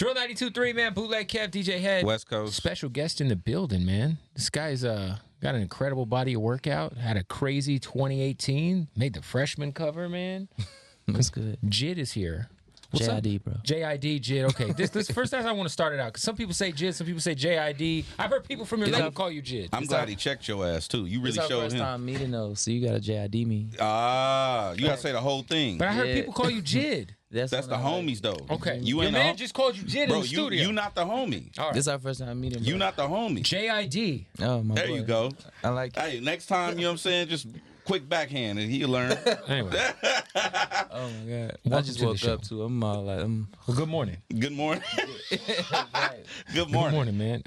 Drill 92.3, man. Bootleg Kev DJ Hed. West Coast. Special guest in the building, man. This guy's got an incredible body of workout. Had a crazy 2018. Made the freshman cover, man. That's good. J.I.D is here. What's J.I.D, up? bro. J.I.D, J.I.D. Okay, this first time I want to start it out because some people say J.I.D, some people say J.I.D. I've heard people from your label call you J.I.D. I'm glad he checked your ass too. You really It's our showed first him. time meeting though, so you got to J.I.D me. You gotta say the whole thing. But I heard Yeah. people call you J.I.D. That's the homies though. Okay, you your ain't man just called you J.I.D. bro. in the studio. You not the homie. All right. This is our first time meeting. You not the homie. J.I.D. Oh my There boy. you go. I like it. Hey, next time, you know what I'm saying? Just quick backhand and he'll learn. Anyway, Oh my god. I Welcome just to the woke show. up to. I'm all like, well, good morning. Good morning. Right. Good Good morning. morning, man.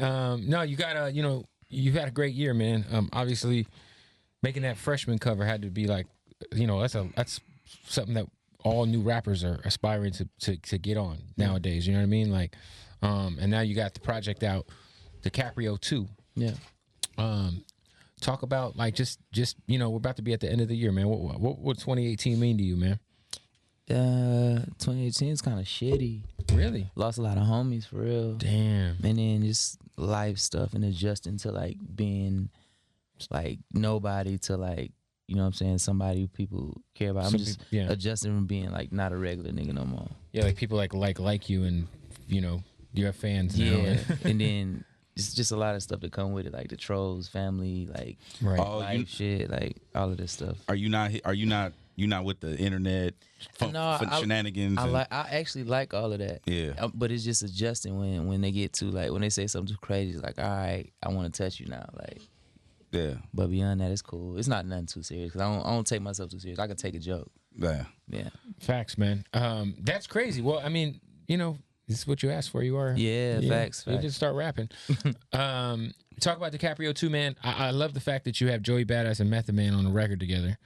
No, you got you've had a great year, man. Obviously, making that freshman cover had to be like, that's something that all new rappers are aspiring to get on nowadays. You know what I mean? Like, and now you got the project out, DiCaprio 2. Yeah. Talk about like just we're about to be at the end of the year, man. What 2018 mean to you, man? 2018 is kind of shitty. Really? Lost a lot of homies for real. Damn. And then just life stuff and adjusting to like being like nobody to like, you know what I'm saying, somebody who people care about. I'm Some just people- yeah. adjusting from being like not a regular nigga no more. Yeah, like people like you, and you have fans now. Yeah. And then it's just a lot of stuff that come with it, like the trolls, family, like Right. Oh, life shit, like all of this stuff. Are you not with the internet shenanigans? I actually like all of that. Yeah. But it's just adjusting when they get to like when they say something too crazy. It's like, all right, I want to touch you now. Like, Yeah. but beyond that, it's cool. It's not nothing too serious because I don't take myself too serious. I can take a joke. Yeah. Yeah. Facts, man. That's crazy. Well, I mean, this is what you asked for. You are. Yeah, facts. You just start rapping. Talk about DiCaprio too, man. I love the fact that you have Joey Badass and Method Man on a record together,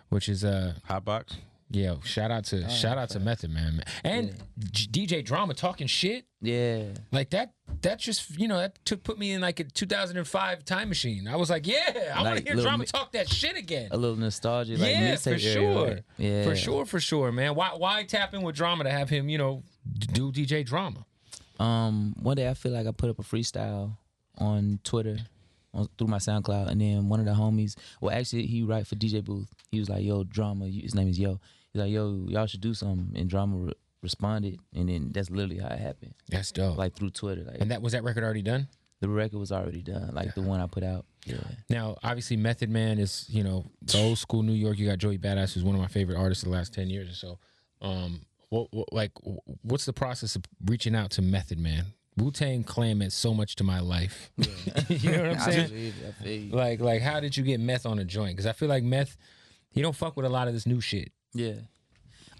which is Hotbox. yeah. Shout out to Method Man, and DJ Drama talking shit Yeah. like that. That just that put me in like a 2005 time machine. I was like, yeah, I want Like to hear little Drama talk that shit again. A little nostalgia, like Yeah, mixtape for sure. area, right? Yeah. For sure, man. Why tap in with Drama to have him, do DJ Drama? One day I feel like I put up a freestyle on Twitter through my SoundCloud, and then one of the homies, well, actually he write for DJ Booth. He was like, "Yo, Drama," his name is Yo. He's like, "Yo, y'all should do something," and Drama responded, and then that's literally how it happened. That's dope. Like through Twitter, like And was that record already done? the record was already done, like the one I put out. Yeah. Now, obviously, Method Man is, the old school New York. You got Joey Badass, who's one of my favorite artists of the last 10 years or so. What's the process of reaching out to Method Man? Wu-Tang Clan meant so much to my life. You know what I'm saying? I feel you. Like, how did you get Meth on a joint? Because I feel like Meth, he don't fuck with a lot of this new shit. Yeah.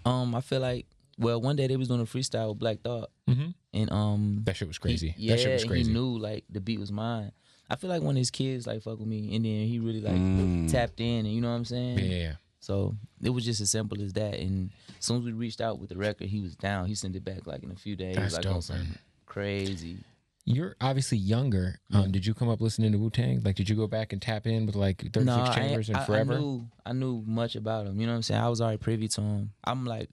I feel like, well, one day they was doing a freestyle with Black Thought, and That shit was crazy. Yeah, that shit was and crazy. he knew like the beat was mine. I feel like when his kids like fuck with me, and then he really like tapped in, and you know what I'm saying? Yeah. So it was just as simple as that. And as soon as we reached out with the record, he was down. He sent it back like in a few days. That's like dope, on some man. crazy. You're obviously younger. Did you come up listening to Wu-Tang? Like, did you go back and tap in with like 36 Chambers and Forever? I knew much about him. You know what I'm saying? I was already privy to him. I'm like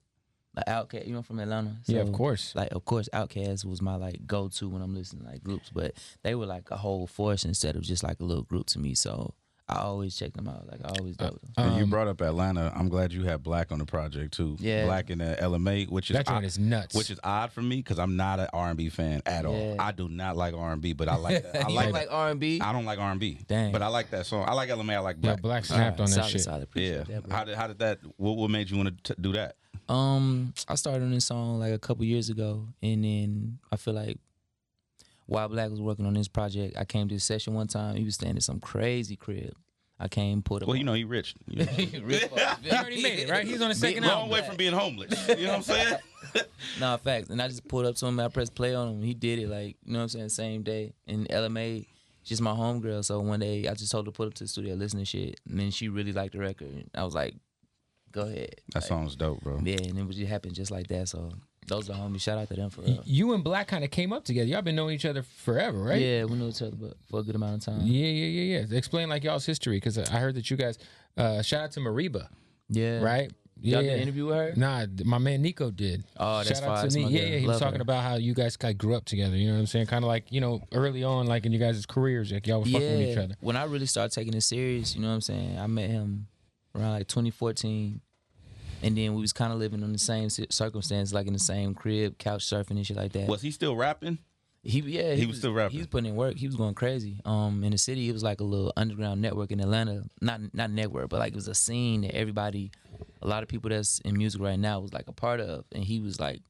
Outkast, from Atlanta. So, Yeah, of course. Like, of course, Outkast was my like go-to when I'm listening to like groups, but they were like a whole force instead of just like a little group to me. So I always check them out. Like I always do. And you brought up Atlanta. I'm glad you had Black on the project too. Yeah. Black in the LMA, which is That joint is nuts. Which is odd for me because I'm not an R&B fan at all. Yeah. I do not like R&B, but I like that. I You like don't like R&B? I don't like R&B. Dang. But I like that song. I like LMA. I like Yeah, Black. Black snapped on that solid, shit. Solid. Yeah. Appreciate that, bro. How did that? What made you want to do that? I started on this song like a couple years ago, and then I feel like while Black was working on this project, I came to his session one time. He was staying at some crazy crib. I came, put him. Well, he rich. You know. He already made it, right? He's on the second Long album. way from being homeless. You know what I'm saying? Nah, facts. And I just pulled up to him. I pressed play on him. He did it like, you know what I'm saying, same day. And LMA, she's my homegirl. So one day I just told her to put up to the studio, listen to shit. And then she really liked the record. And I was like, go ahead. That Like, song's dope, bro. yeah, and it just happened just like that. So those are homies. Shout out to them for real. You and Black kind of came up together. Y'all been knowing each other forever, right? Yeah, we knew each other for a good amount of time. Yeah. Explain like y'all's history, because I heard that you guys, shout out to Mariba, Yeah. right? Y'all did an interview with her? Nah, my man Nico did. Oh, that's Shout out fine. to me. Yeah, he was talking about how you guys grew up together. You know what I'm saying? Kind of like, early on, like in you guys' careers, like y'all were fucking with each other. When I really started taking it serious, you know what I'm saying? I met him around like 2014. And then we was kind of living in the same circumstance, like in the same crib, couch surfing and shit like that. Was he still rapping? He was still rapping. He was putting in work. He was going crazy. In the city, it was like a little underground network in Atlanta. Not network, but like it was a scene that a lot of people that's in music right now was like a part of, and he was like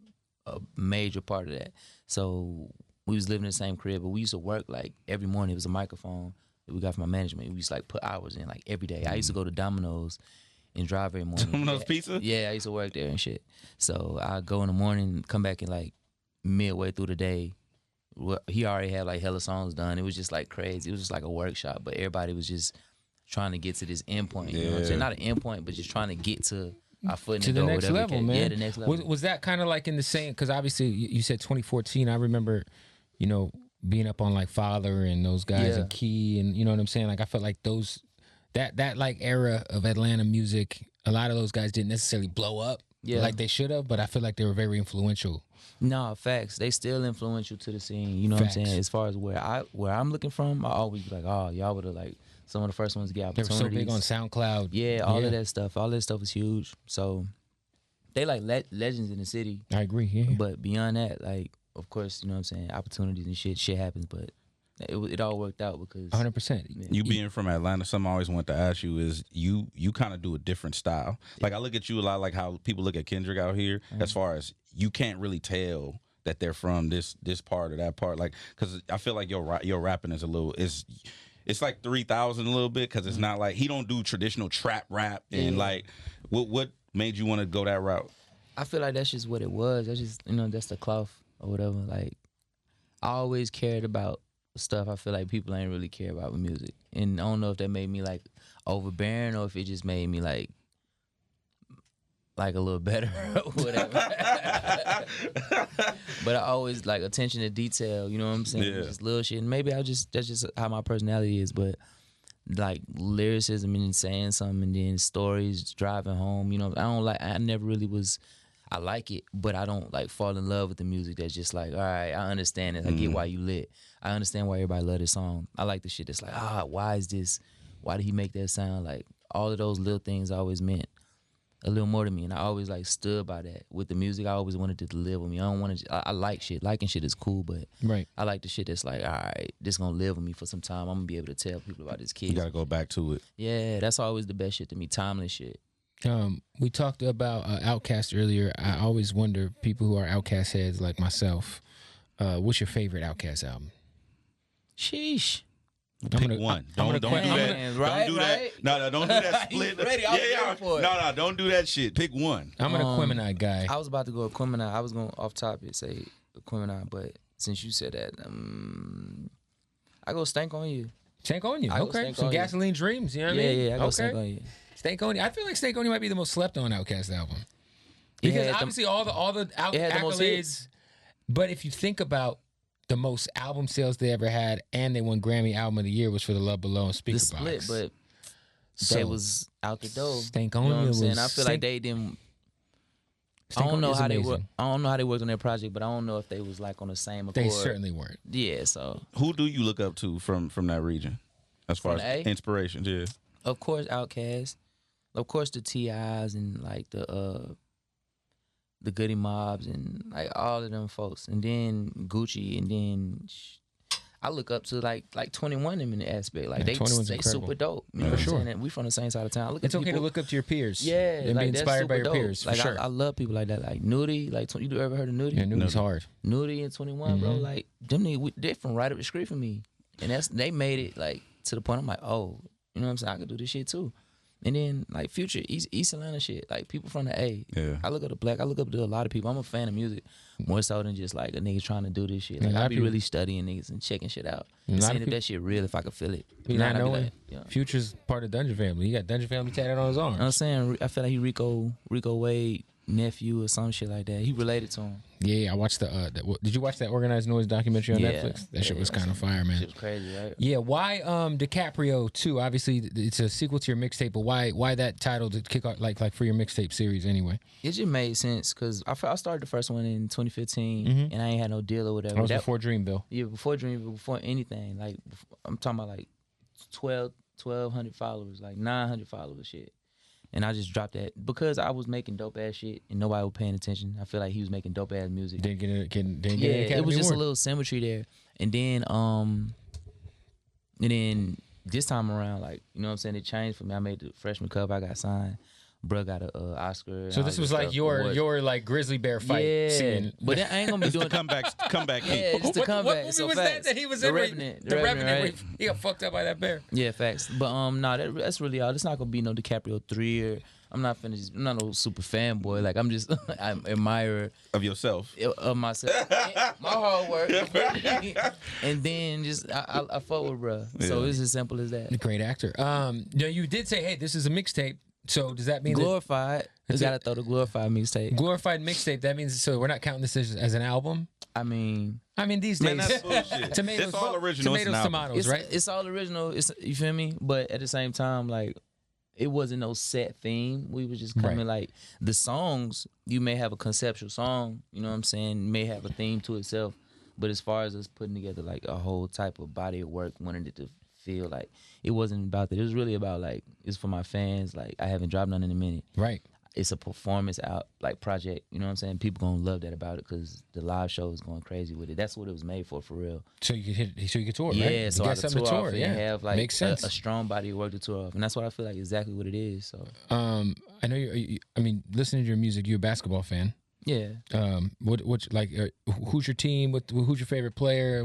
a major part of that. So we was living in the same crib, but we used to work like every morning. It was a microphone that we got from my management. We used to like put hours in like every day. I used to go to Domino's and drive every morning. Domino's Pizza? Yeah, I used to work there and shit. So I go in the morning, come back in like midway through the day. He already had like hella songs done. It was just like crazy. It was just like a workshop, but everybody was just trying to get to this end point. You know what I'm saying? Not an end point, but just trying to get to our foot in to the door. The next level, man. Yeah, the next level. Was that kind of like in the same? Because obviously you said 2014. I remember, being up on like Father and those guys and Key, and you know what I'm saying. Like I felt like that like era of Atlanta music. A lot of those guys didn't necessarily blow up like they should have, but I feel like they were very influential. No, facts. They still influential to the scene. You know what I'm saying? As far as where I'm looking from, I always be like, oh, y'all would have like some of the first ones to get opportunities. They were so big on SoundCloud. Yeah, all of that stuff. All that stuff was huge. So they like legends in the city. I agree. Yeah. But beyond that, like, of course, you know what I'm saying, opportunities and shit happens, but it all worked out because 100%. You being from Atlanta, something I always want to ask you is you kind of do a different style. Like I look at you a lot like how people look at Kendrick out here, as far as you can't really tell that they're from this part or that part. Like, because I feel like your rapping is it's like 3000 a little bit, because it's not like he don't do traditional trap rap and like what made you want to go that route? I feel like that's just what it was. That's just that's the cloth or whatever. Like I always cared about stuff I feel like people ain't really care about with music, and I don't know if that made me like overbearing or if it just made me like a little better or whatever. But I always like attention to detail, you know what I'm saying? Yeah. Just little shit. And maybe that's just how my personality is, but like lyricism and saying something and then stories, driving home, I never really was, I like it, but I don't like fall in love with the music that's just like, all right, I understand it. I get why you lit. I understand why everybody love this song. I like the shit that's like, why is this? Why did he make that sound? Like all of those little things always meant a little more to me, and I always like stood by that with the music. I always wanted it to live with me. I don't want to. I like shit. Liking shit is cool, but I like the shit that's like, all right, this gonna live with me for some time. I'm gonna be able to tell people about this kid. You gotta go back to it. Yeah, that's always the best shit to me. Timeless shit. We talked about Outkast earlier. I always wonder, people who are Outkast heads like myself, what's your favorite Outkast album? Sheesh. Pick one. Don't do that. Right, don't do right? that. No, don't do that split. Ready, I was for it. No, don't do that shit. Pick one. I'm an Aquemini guy. I was about to go Aquemini. I was going off topic say Aquemini, but since you said that, I go Stank on You. Stank on You. I go Okay. Stank Some on You. Gasoline Dreams. You know what I mean? Yeah, I go Stank on You. Stank on You. I feel like Stank on You might be the most slept on Outkast album. Because obviously all the accolades. But if you think about the most album sales they ever had, and they won Grammy Album of the Year, was for The Love Below and Speaker The Box. split, but they was out the door. Stank on You know what You I'm saying? was- I feel like they didn't. I don't know how they work. I don't know how they worked on their project, but I don't know if they was like on the same accord. They certainly weren't. Yeah, so Who do you look up to from that region, as far From as the A? inspirations? Yeah. of course Outkast, of course the T.I.s and like the Goody Mobs and like all of them folks, and then Gucci, and then I look up to like 21 them in the aspect. Like they 21's incredible. super dope. You know For what I'm sure. saying? And we from the same side of town. I look It's at okay to people, look up to your peers. Yeah, and like, be that's inspired by super your dope. peers. For Like sure. I love people like that. Like Nudie, like you ever heard of Nudie? Yeah, Nudi's hard. Nudie and 21, bro. Like them niggas, they from right up the street from me, and they made it like to the point I'm like, oh, you know what I'm saying? I could do this shit too. And then like Future, East Atlanta shit, like people from the A. Yeah. I look up to Black. I look up to a lot of people. I'm a fan of music more so than just like a nigga trying to do this shit. Yeah, Like a lot I of be people- really studying niggas and checking shit out, A and lot seeing of if people- that shit real, if I could feel it. Be If not I be knowing. like, you know. Future's part of Dungeon Family. He got Dungeon Family tatted on his arm. You know what I'm saying? I feel like he Rico Wade nephew or some shit like that. He related to him. Yeah, I watched did you watch that Organized Noise documentary on Netflix? That shit was kind of fire, man. Shit was crazy, right? Yeah, why DiCaprio too? Obviously, it's a sequel to your mixtape, but why that title to kick off like for your mixtape series anyway? It just made sense because I started the first one in 2015, and I ain't had no deal or whatever. That was before Dreamville. Yeah, before Dreamville, before anything. Like I'm talking about like 1,200 followers, like 900 followers, shit. And I just dropped that because I was making dope ass shit and nobody was paying attention. I feel like he was making dope ass music. Didn't get an Yeah, Academy it was just Award. a little symmetry there. And then this time around, like, you know what I'm saying, it changed for me. I made the freshman cover, I got signed. Bruh got a Oscar. So this was like your like grizzly bear fight scene. But I ain't gonna be doing comeback. Yeah, just the comeback. What movie so was facts. that he was the in? Revenant. The Revenant. Right? He got fucked up by that bear. Yeah, facts. But that's really all. It's not gonna be no DiCaprio 3 or I'm not no super fanboy. Like I'm just I'm admirer Of yourself. of myself. My hard work. And then just I fuck with bruh. So Yeah. it's as simple as that. Great actor. You did say, hey, this is a mixtape. So does that mean Glorified. You gotta throw the glorified mixtape. glorified mixtape? That means so we're not counting this as an album. I mean, These Man, days, that's bullshit. tomatoes, It's all original. It's an tomatoes, album. tomatoes, it's right? It's all original. It's, you feel me? But at the same time, like it wasn't no set theme. We was just coming like the songs. You may have a conceptual song. You know what I'm saying? May have a theme to itself. But as far as us putting together like a whole type of body of work, wanted it to feel like it wasn't about that. It was really about like it's for my fans. Like I haven't dropped none in a minute. Right. It's a performance out like project. You know what I'm saying? People gonna love that about it because the live show is going crazy with it. That's what it was made for real. So you could tour, right? Yeah, You so got I could something tour to off and have like makes sense. a strong body of work to tour off, and that's what I feel like exactly what it is. So I know listening to your music, you're a basketball fan. yeah, Who's your team? Who's your favorite player?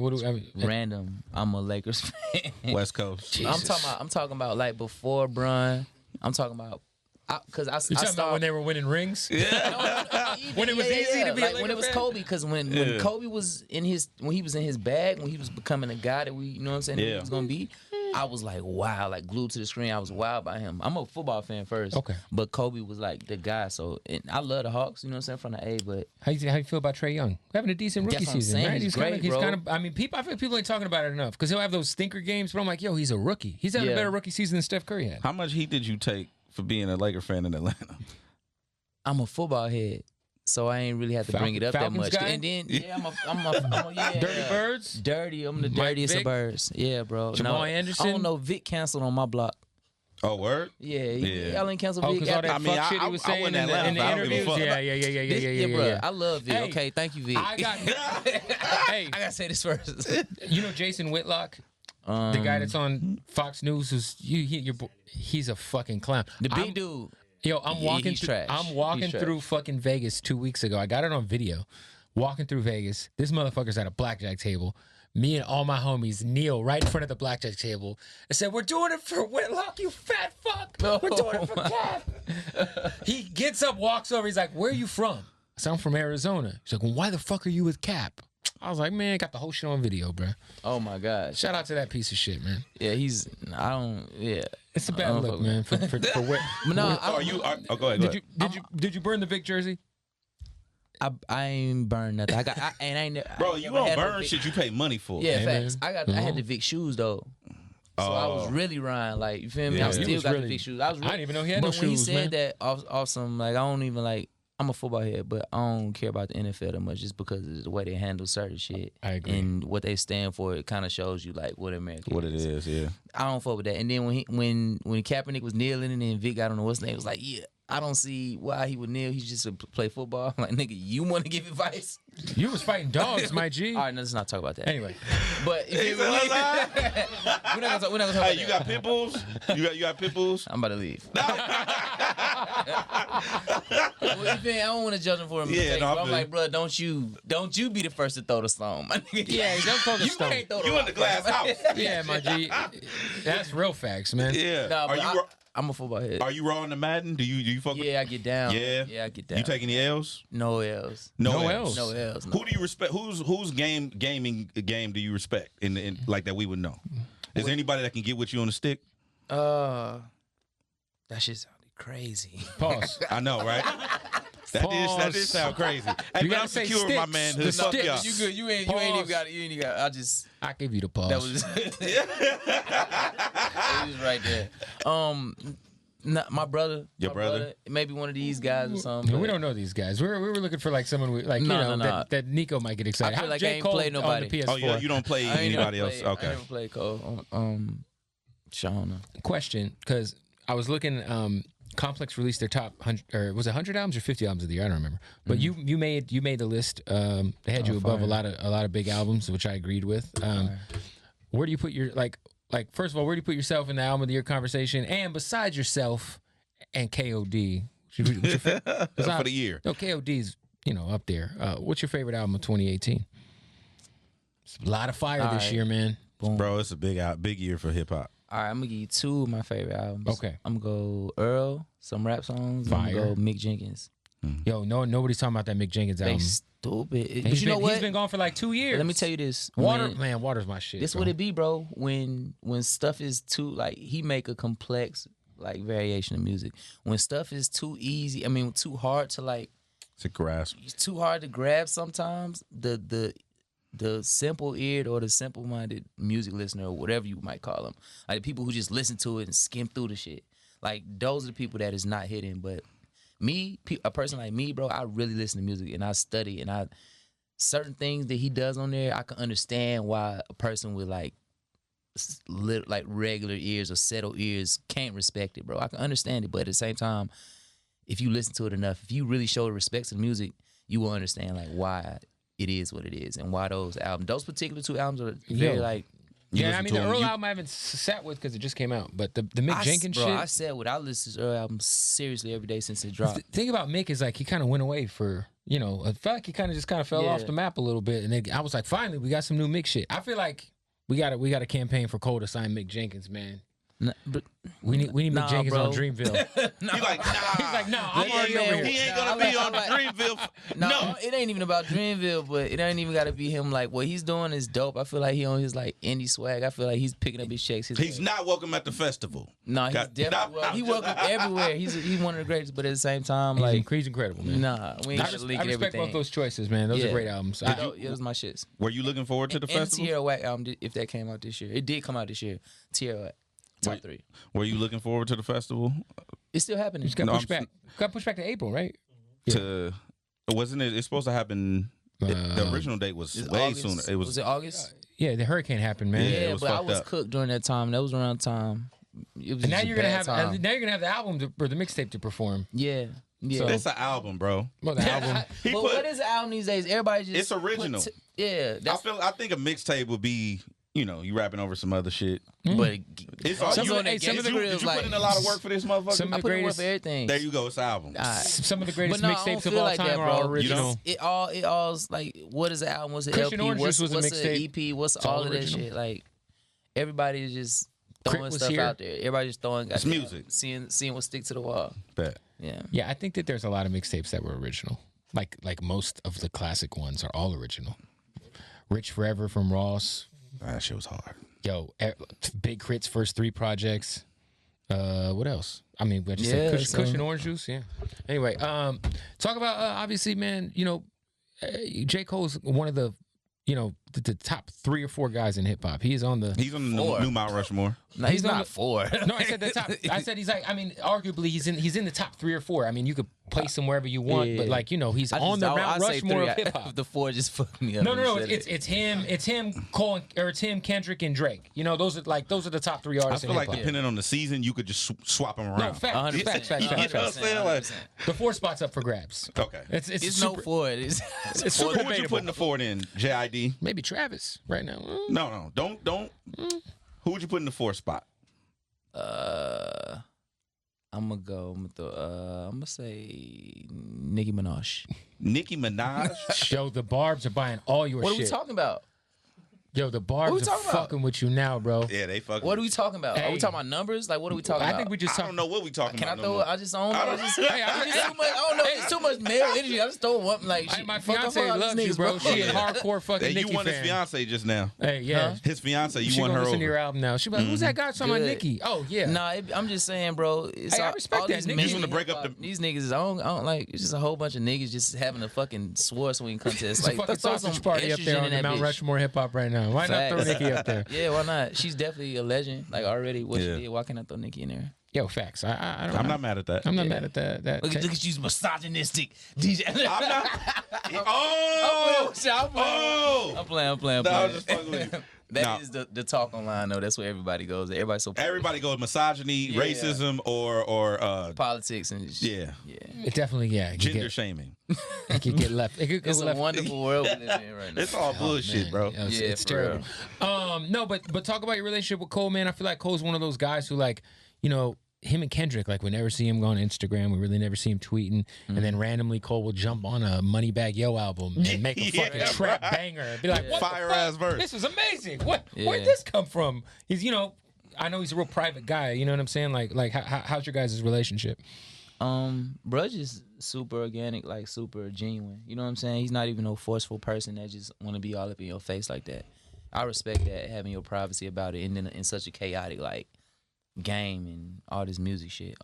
random. I'm a Lakers fan. West Coast. I'm talking about like before Bron. I'm talking about because I You're talking about when they were winning rings? When it was easy to be a like Laker when it was fan? Kobe, because when Kobe was when he was in his bag, when he was becoming a guy that we, you know what I'm saying, he was gonna be. I was like, wow, like glued to the screen. I was wild by him. I'm a football fan first, Okay, but Kobe was like the guy. So and I love the Hawks, you know what I'm saying, from the A. But how you feel about Trey Young having a decent rookie That's what I'm season? saying. Right? He's great, bro. kind of. I feel like people ain't talking about it enough because he'll have those stinker games. But I'm like, yo, he's a rookie. He's having a better rookie season than Steph Curry had. How much heat did you take for being a Laker fan in Atlanta? I'm a football head, so I ain't really have to bring it up Falcons that much. guy? And then I'm a yeah. Dirty Birds. Dirty. I'm the Mike dirtiest Vick? of birds. Yeah, bro. Jamal Anderson? I don't know. Vic canceled on my block. Oh, word? Yeah, Yeah. y'all ain't canceled Oh, Vic. because all that I mean, fuck shit he was saying in wasn't the Atlanta, I don't give a interviews. fuck. Yeah. bro. I love Vic. Hey, Okay, thank you, Vic. I got. Hey, I gotta say this first. you know Jason Whitlock, the guy that's on Fox News, he's a fucking clown. The big dude. Yo, I'm walking. he's trash. I'm walking He's through trash. fucking Vegas 2 weeks ago. I got it on video. Walking through Vegas, this motherfucker's at a blackjack table. Me and all my homies kneel right in front of the blackjack table and said, "We're doing it for Whitlock, you fat fuck. We're doing it for Cap." He gets up, walks over. He's like, "Where are you from?" I said, "I'm from Arizona." He's like, "Well, why the fuck are you with Cap?" I was like, "Man, got the whole shit on video, bro." Oh my gosh. Shout out to that piece of shit, man. Yeah, yeah. It's a bad look, man. For what? But no, Go ahead. Did you burn the Vic jersey? I ain't burned nothing. I ain't Bro, I you never don't had no burn Vic. shit you pay money for. Yeah, Hey, facts. man. I had the Vic shoes though. So I was really riding, like, you feel me? Yeah. I You still was got really- the Vic shoes. I didn't even know he had but no when he shoes, said man. that off some, like, I don't even like. I'm a football head, but I don't care about the NFL that much just because of the way they handle certain shit. I agree. And what they stand for, it kind of shows you like what America What it is, yeah. I don't fuck with that. And then when Kaepernick was kneeling and then Vic got on the what's name, it was like, yeah, I don't see why he would kneel. He's just to play football. I'm like, nigga, you want to give advice? You was fighting dogs, my G. All right, no, let's not talk about that. Anyway, But if you we're not gonna talk Hey, about you that. got pit bulls? You got pit bulls? I'm about to leave. Well, you feel me? I don't want to judge him for a mistake. no, But I'm I'm like, bro, don't you be the first to throw the stone, my nigga. yeah, don't throw the You stone. can't throw the You in rock, the glass bro. house. Yeah, my G. That's real facts, man. Yeah. Nah, Are but you I'm a football head. are you raw in the Madden? Do you fuck with? Yeah, I get down. Yeah? Yeah, I get down. You take any L's? no L's. No L's. No L's. No. Who do you respect? Whose gaming game do you respect in like that we would know? Is there anybody that can get with you on the stick? That shit sounded crazy. Pause. I know, right? That did sound crazy. Hey, You but gotta I'm say secure with my sticks. man. The Fuck sticks. y'all. You good? You ain't even got. You ain't even got. I give you the pause. That was. It was right there. My brother. Your my brother? Maybe one of these guys or something. We but don't know these guys. We were looking for like someone like No. that Nico might get excited. I feel How's like J. I ain't Cole played nobody. on the PS4? Oh, yeah, you don't play I ain't anybody never else? played- Okay. I never played Cole. Shauna. Question, because I was looking. Complex released their top 100, or was it 100 albums or 50 albums of the year? I don't remember. But you made the list. They had you above fire. a lot of big albums, which I agreed with. Where do you put your like first of all, where do you put yourself in the album of the year conversation? And besides yourself and KOD, what's your favorite? For the year. No, KOD's up there. What's your favorite album of 2018? It's a lot of fire this year, man. Boom. Bro, it's a big year for hip hop. All right, I'm gonna give you two of my favorite albums. Okay. I'm gonna go Earl, some rap songs. I'm Fire. gonna go Mick Jenkins. Yo, nobody's talking about that Mick Jenkins They album. stupid. And But you know what? He's been gone for like 2 years. Let me tell you this. Water's my shit. This bro. what it be, bro. When stuff is too like he make a complex like variation of music. When stuff is too easy, too hard to like. It's a grasp. It's too hard to grab sometimes. The simple-eared or the simple-minded music listener or whatever you might call them, like the people who just listen to it and skim through the shit, like those are the people that is not hitting. But me, a person like me, bro, I really listen to music and I study and certain things that he does on there, I can understand why a person with like regular ears or settled ears can't respect it, bro. I can understand it, but at the same time, if you listen to it enough, if you really show the respect to the music, you will understand like why it is what it is and why those particular two albums are very like. Yeah, I mean the Earl album I haven't sat with because it just came out, but the Mick Jenkins shit. I sat with. I listen to Earl album seriously every day since it dropped. The thing about Mick is like he kind of went away for I felt like he kind of fell off the map a little bit, and then I was like, finally we got some new Mick shit. I feel like we got a campaign for Cole to sign Mick Jenkins, man. But we need Mick Jenkins bro. on Dreamville. He's like, nah. He's like, nah, I'm already over here. He ain't gonna be on the Dreamville. No, it ain't even about Dreamville, but it ain't even got to be him. Like what he's doing is dope. I feel like he on his like indie swag. I feel like he's picking up his checks. He's not welcome at the festival. No, he's definitely he welcome everywhere. He's one of the greatest, but at the same time, He's incredible, man. Nah, we ain't got to link I respect everything. both those choices, man. Those are great albums. It was my shits. Were you looking forward to the And festival? Tierra Whack album, if that came out this year, it did come out this year. Tierra Whack, top 3. Were you looking forward to the festival? It's still happening. Just got pushed back. Got pushed back to April, right? Wasn't it? It's supposed to happen. The original date was way August. sooner. It Was it August? Yeah, the hurricane happened, man. Yeah, it Yeah, was but I fucked was up. cooked during that time. That was around time. It was And now just a you're gonna bad have time. the album or the mixtape to perform. Yeah. So- It's an album, bro. Well, the album. He But put- what is an album these days? Everybody just It's original. I think a mixtape would be, you rapping over some other shit. But It's all some you. of the- Did some of the you grills, put like- in a lot of work for this motherfucker? Some I of put the it work for greatest, everything. There you go. It's an album. some of the greatest But no, I don't mixtapes of feel all like time that, are bro. all original. It all is like, what is an album? What's an Christian LP? Orange What's Juice was a an mixtape. EP? What's It's all all of that original. shit? Like everybody is just Crit throwing was stuff here. out there. Everybody just throwing. It's music. Seeing what stick to the wall. Bet. Yeah. Yeah, I think that there's a lot of mixtapes that were original. Like most of the classic ones are all original. Rich Forever from Ross. That shit was hard. Yo, Big Crit's first 3 projects. What else? I mean, I just said Cushion Orange Juice. Yeah. Anyway, talk about obviously, man. J. Cole's one of the the top 3 or 4 guys in hip hop. He's on the new Mount Rushmore. No, he's on not 4. No, I said the top. I said he's like. I mean, arguably he's in the top 3 or 4. I mean, you could place him wherever you want, but like he's on the Mount Rushmore of hip hop. The 4 just fucked me up. No. It's him, Cole, or it's him, Kendrick, and Drake. Those are the top 3 I artists. feel in like hip-hop. depending on the season, you could just swap them around. No, facts. You know what I'm saying? Like, The 4 spot's up for grabs. Okay. It's no super, 4. It's It's Who super would you debatable. put in the 4 then? J.I.D. Maybe Travis right now. No. Don't. Who would you put in the 4 spot? I'm gonna say Nicki Minaj. Nicki Minaj. Yo, the Barbs are buying all your What shit. are we talking about? Yo, the barbs are fucking with you now, bro. Yeah, they fucking. What are we talking about? Are we talking about numbers? Like, what are we talking about? I think we just. I don't know what we talking about. Can I throw? I just don't know. I It's too much. I don't know. It's too much male energy. I just throw one like. Hey, my fiance loves you, bro. She a hardcore fucking Hey, Nicki you won fan. his fiance just now. Hey, yeah. His fiance, you She won gonna her listen to your over. album now. She be like, who's that guy talking about Nicki? Oh, yeah. Nah, I'm just saying, bro. It's Hey, I all, respect all that, these nigga. men You wanna in break hip-hop, up the- these niggas. I don't like. It's just a whole bunch of niggas just having a fucking sword swing contest. It's Like, a fucking throw sausage some party up there estrogen on in the that Mount bitch. Rushmore hip hop right now. Why not throw Facts. Nicki up there? Yeah, why not? She's definitely a legend. Like already, what Yeah. she did. Why can't I throw Nicki in there? Yo, facts. I don't I'm know. not mad at that. I'm not mad at that. Look at you, misogynistic DJ. I'm not. Oh! I'm playing. No, I was just fucking with you. That is the talk online though. That's where everybody goes. Everybody's so Everybody goes misogyny, Yeah. racism, or politics and yeah, It definitely, yeah. It gender could shaming. get left. It could go It's a left. wonderful world we live in right now. It's all bullshit, bro. Yeah, it's for terrible. No, but talk about your relationship with Cole, man. I feel like Cole's one of those guys who, like, you know, him and Kendrick, like, we never see him go on Instagram. We really never see him tweeting. And then randomly Cole will jump on a Moneybag Yo album and make a fucking trap banger and be like, what Fire the fuck? ass verse. This is amazing. Where'd Yeah. this come from? He's, you know, I know he's a real private guy. You know what I'm saying? Like how's your guys' relationship? Bruh just super organic, like super genuine. You know what I'm saying? He's not even no forceful person that just want to be all up in your face like that. I respect that, having your privacy about it, and then in such a chaotic like game and all this music shit.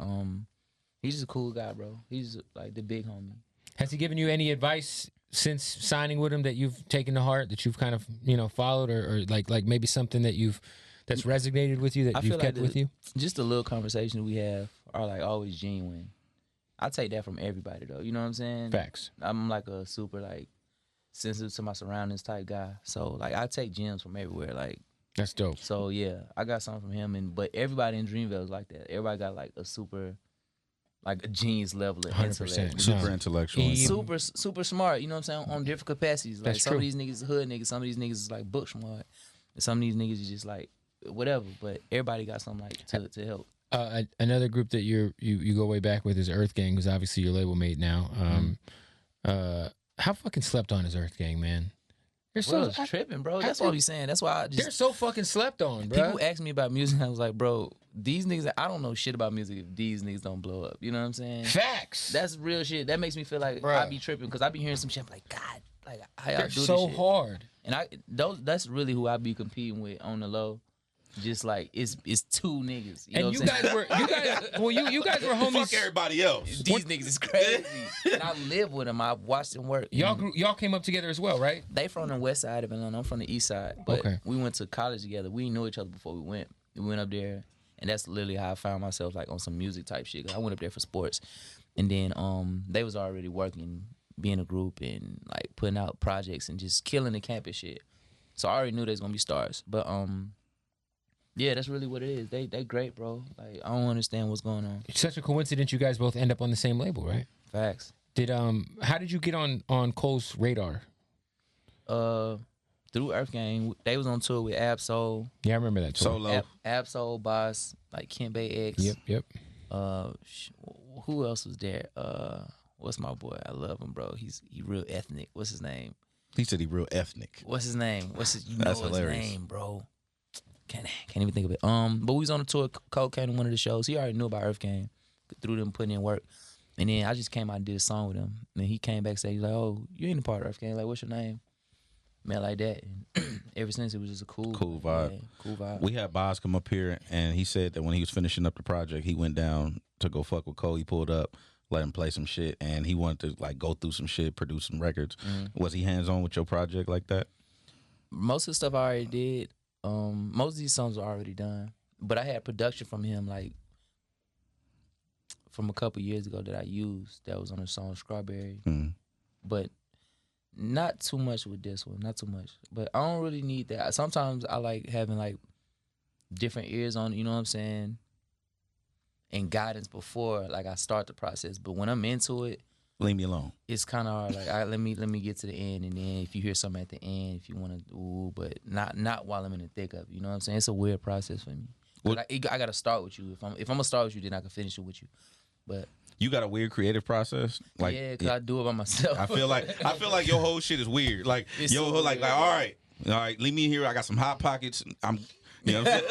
He's just a cool guy, bro. He's like the big homie. Has he given you any advice since signing with him that you've taken to heart, that you've kind of, you know, followed, or like maybe something that's resonated with you, that you've kept with you? Just the little conversations we have are like always genuine. I take that from everybody though. You know what I'm saying? Facts. I'm like a super like sensitive to my surroundings type guy. So like I take gems from everywhere. Like That's dope. so yeah, I got something from him, but everybody in Dreamville is like that. Everybody got like a super, like a genius level of 100%. intellect. Super intellectual. He- Super smart, you know what I'm saying, on different capacities. Like That's some true. of these niggas is hood niggas, some of these niggas is like book smart, and some of these niggas is just like whatever. But everybody got something like to help. Another group that you go way back with is Earthgang, who's obviously your label mate now. How fucking slept on is Earthgang, man? They're Bro, so it's tripping, bro. That's what I'm saying. That's why I they're just so fucking slept on, bro. people ask me about music. I was like, bro, these niggas. I don't know shit about music if these niggas don't blow up. You know what I'm saying? Facts. That's real shit. That makes me feel like Bruh. I be tripping because I be hearing some shit. I'm like, God, like how y'all They're do so this shit? hard. And that's really who I be competing with on the low. Just like it's two niggas. You know And what I'm saying? you guys were homies. Fuck everybody else. These niggas is crazy. And I live with them. I watched them work. Y'all came up together as well, right? They from the west side of Atlanta. I'm from the east side. But Okay. we went to college together. We didn't know each other before we went. We went up there, and that's literally how I found myself like on some music type shit. 'Cause I went up there for sports, and then they was already working, being a group and like putting out projects and just killing the campus shit. So I already knew they was gonna be stars. But yeah, that's really what it is. They great, bro. Like I don't understand what's going on. It's such a coincidence you guys both end up on the same label, right? Facts. How did you get on Cole's radar? Through Earthgang, they was on tour with Absol, Yeah, I remember that tour. Solo. Absol, Boss, like Ken Bay X. Yep. Who else was there? What's my boy? I love him, bro. He real ethnic. What's his name? He said he real ethnic. What's his name? You That's know hilarious. his name, bro. Can't even think of it. But we was on the tour. Cole came to one of the shows. He already knew about Earthgang through them putting in work. And then I just came out and did a song with him. And he came back saying, he's like, "Oh, you ain't a part of Earthgang. Like, what's your name?" Man, like that. And ever since it was just a cool vibe. Yeah, cool vibe. We had Boz come up here, and he said that when he was finishing up the project, he went down to go fuck with Cole. He pulled up, let him play some shit, and he wanted to like go through some shit, produce some records. Was he hands on with your project like that? Most of the stuff I already did. Most of these songs were already done, but I had production from him like from a couple years ago that I used. That was on the song Strawberry, but not too much with this one. Not too much, but I don't really need that. Sometimes I like having like different ears on. You know what I'm saying? And guidance before like I start the process. But when I'm into it, Leave me alone. it's kind of hard. Like, let me get to the end, and then if you hear something at the end, if you want to, but not while I'm in the thick of it. You know what I'm saying? It's a weird process for me. I got to start with you. If I'm gonna start with you, then I can finish it with you. But You got a weird creative process, like yeah, cause I do it by myself. I feel like your whole shit is weird. Like It's your so whole like weird, all right, All right, leave me here. I got some hot pockets. You know what I'm saying?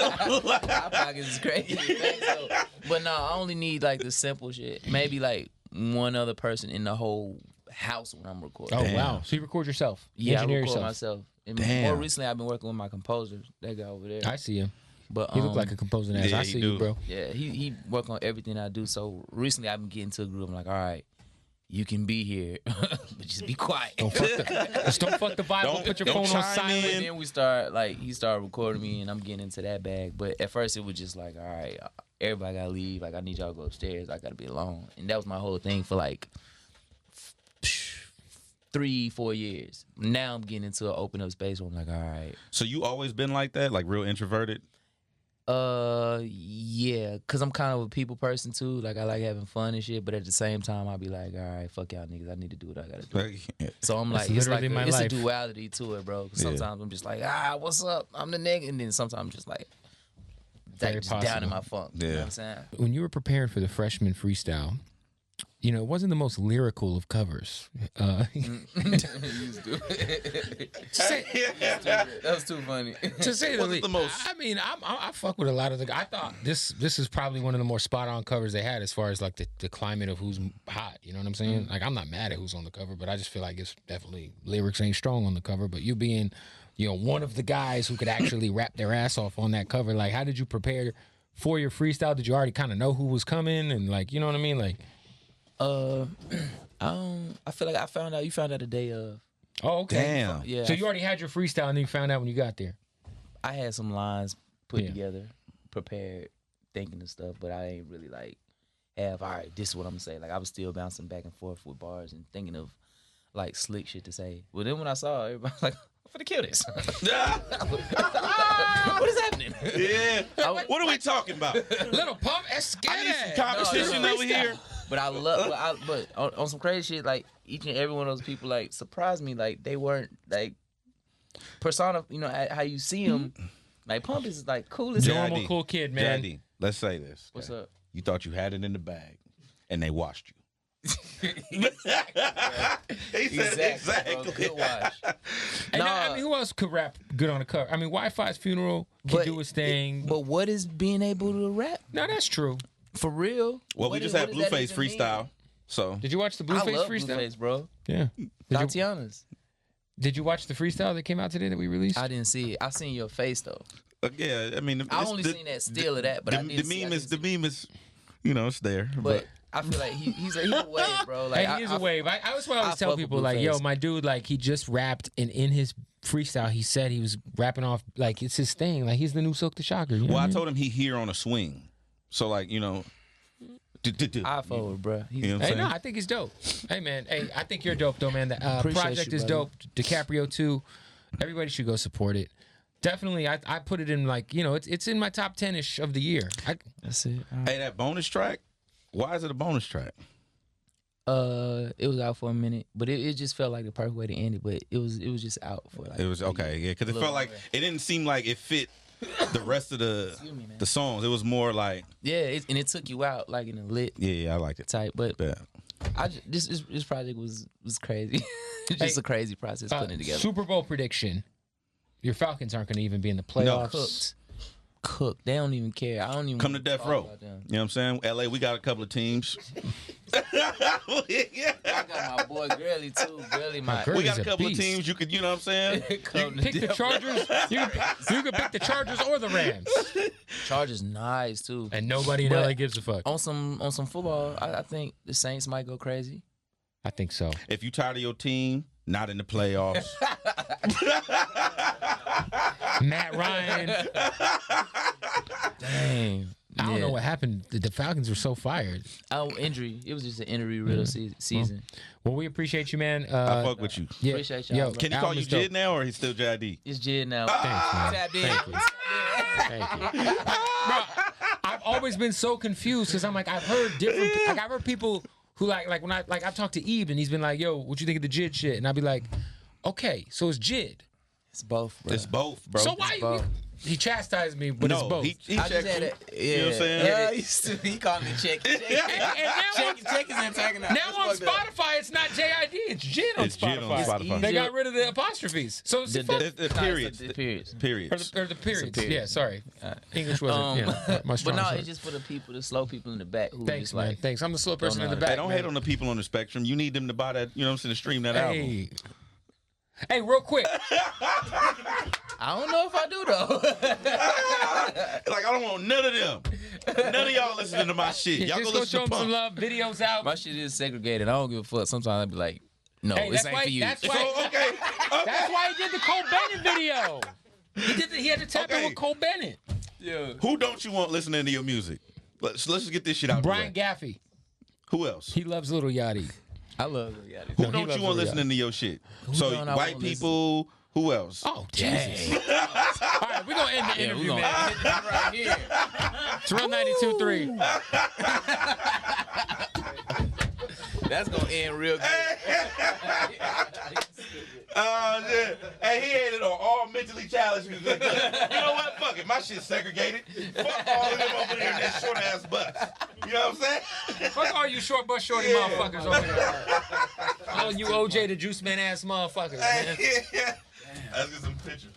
Hot pockets is crazy. So, but no, I only need like the simple shit. Maybe like one other person in the whole house when I'm recording. Oh wow! So you record yourself? Yeah, Engineer I record yourself. myself. And Damn. more recently, I've been working with my composer. That guy over there. I see him. But He look like a composing ass. yeah, I he see do. you, bro. yeah, he work on everything I do. So recently, I've been getting to a groove. I'm like, all right, you can be here, but just be quiet. Just don't fuck the vibe. Don't- Put your don't phone on chime silent. in. And then he started recording me, and I'm getting into that bag. But at first, it was just like, all right, everybody gotta leave. Like, I need y'all to go upstairs. I gotta be alone. And that was my whole thing for like 3-4 years. Now I'm getting into an open up space where I'm like, all right. So you always been like that, like real introverted? Yeah, cause I'm kind of a people person too. Like, I like having fun and shit, but at the same time, I'll be like, all right, fuck y'all niggas. I need to do what I gotta do. So I'm That's like, it's like literally my it's a life. duality to it, bro. 'Cause sometimes I'm just like, what's up? I'm the nigga, and then sometimes I'm just like, Very just down in possible. my funk. You know Yeah. what I'm saying? When you were preparing for the freshman freestyle, you know, it wasn't the most lyrical of covers. That was too funny. To say the Wasn't least, the most- I mean, I fuck with a lot of the. I thought this is probably one of the more spot on covers they had as far as like the climate of who's hot. You know what I'm saying? Like, I'm not mad at who's on the cover, but I just feel like it's definitely lyrics ain't strong on the cover. But you being, you know, one of the guys who could actually rap their ass off on that cover, like, how did you prepare for your freestyle? Did you already kind of know who was coming and like, you know what I mean? Like, I feel like you found out the day of. oh, okay. Damn. Yeah. So you already had your freestyle and then you found out when you got there. I had some lines put Yeah. together, prepared, thinking of stuff, but I ain't really like all right, this is what I'm gonna say. Like, I was still bouncing back and forth with bars and thinking of like slick shit to say. Well, then when I saw it, everybody was like, I'm finna kill this. What is happening? Yeah. What are we talking about? Little pump, I need some competition No, over here. But I love, but on some crazy shit, like each and every one of those people like surprised me. Like, they weren't like persona, you know, how you see them. Like, Pump is like cool as hell. Normal, J.I.D. cool kid, man. J.I.D., let's say this. What's okay? up? You thought you had it in the bag, and they watched you. He said exactly. Bro, good watch. And I mean, who else could rap good on the cover? I mean, Wi-Fi's funeral can do his thing. But what is being able to rap No, that's true. for real? Well, we What just is- had what does that Blueface even mean? freestyle. So Did you watch the I Blueface love freestyle? Blueface, bro. Yeah. Tatiana's. Did you watch the freestyle that came out today that we released? I didn't see it. I seen your face though. yeah, I mean, I it's only the- seen that still of that, but I didn't see. I didn't see- the meme is, you know, it's there. But I feel like he's a wave, bro. Like, Hey, he is a wave. I always want to I tell fuck with people, like, Blueface. yo, my dude, like, he just rapped, and in his freestyle, he said he was rapping off, like, it's his thing. Like, he's the new Silk the Shocker. You know well, what I mean? told him he here on a swing, so like, you know, I forward, bro. You know what I'm Hey, saying? no, I think he's dope. Hey, man. Hey, I think you're dope, though, man. The Appreciate project you, is brother. dope. DiCaprio, too. Everybody should go support it. Definitely, I put it in, like, you know, it's in my top 10-ish of the year. That's it. Hey, that bonus track. Why is it a bonus track? It was out for a minute, but it just felt like the perfect way to end it. But it was just out for like. It was okay, yeah, because it Little felt like longer. it didn't seem like it fit the rest of Excuse me, man. the songs. It was more like, Yeah, and it took you out like in a lit yeah, I like it. type. But Yeah. this project was crazy. It's just Hey, a crazy process putting it together. Super Bowl prediction. Your Falcons aren't going to even be in the playoffs. Cooked. They don't even care. I don't even Come to death talk row. about them. You know what I'm saying? LA, we got a couple of teams. I got my boy Gurley too. Gurley, my Gurley. We got a He's a couple of beast. teams. You could, you know what I'm saying? Come to Pick the death. Chargers. You can pick the Chargers or the Rams. Chargers nice too. And nobody in But- LA gives a fuck. On some football, I think the Saints might go crazy. I think so. If you tired of your team, not in the playoffs. Matt Ryan. Dang. I don't know what happened. The Falcons were so fired. Oh, injury. It was just an injury riddle season. Well, we appreciate you, man. I fuck with you. Yeah, Appreciate y'all, yo, bro. Can he album call you is dope. Jid now, or he's still J.I.D.? It's Jid now. Thanks, man. Tapped in. Thank you. Thank you. Bro, I've always been so confused because I'm like, I've heard different. Like, I've heard people who like when I've talked to Eve and he's been like, yo, what you think of the Jid shit? And I'd be like, okay, so it's Jid. It's both, bro. It's both, bro. So why? both. he chastised me with his both. He I just checked had you. it. Yeah. You know what I'm saying? He called me check. and Check his antagonist. now on Spotify, it's not J.I.D. It's Jin on It's Jin Spotify. on Spotify. They got rid of the apostrophes. So it's The periods. The periods. Periods. or the periods. period. Yeah, sorry. English wasn't my strong But no, suit. it's just for the people, the slow people in the back who Thanks, just man. like. Thanks. I'm the slow person in the know. back. Hey, don't hate man. on the people on the spectrum. You need them to buy that, you know what I'm saying, to stream that album. Hey, real quick. I don't know if I do though. Like, I don't want none of them. None of y'all listening to my shit. Y'all Just go go show listen to them some Pump. love. Videos out. My shit is segregated. I don't give a fuck. Sometimes I be like, no, Hey, this ain't for you. That's So, why. okay. That's why he did the Cole Bennett video. He had to tap in Okay. with Cole Bennett. Yeah. Who don't you want listening to your music? Let's just get this shit out Brian the way. Gaffey. Who else? He loves Little Yachty. I love it. Who No, he don't loves you want Lil listening to your shit? So don't I white want people. Who else? Oh, Jesus. All right, we're going to end the Yeah, interview, we man. right here. It's Real 92.3. That's gonna end real good. Shit. Hey, he hated on all mentally challenged people. You know what? Fuck it. My shit's segregated. Fuck all of them over there in that short ass bus. You know what I'm saying? Fuck all you short bus shorty Yeah. motherfuckers over there. All you OJ the Juice Man ass motherfuckers, man. Let's get some pictures.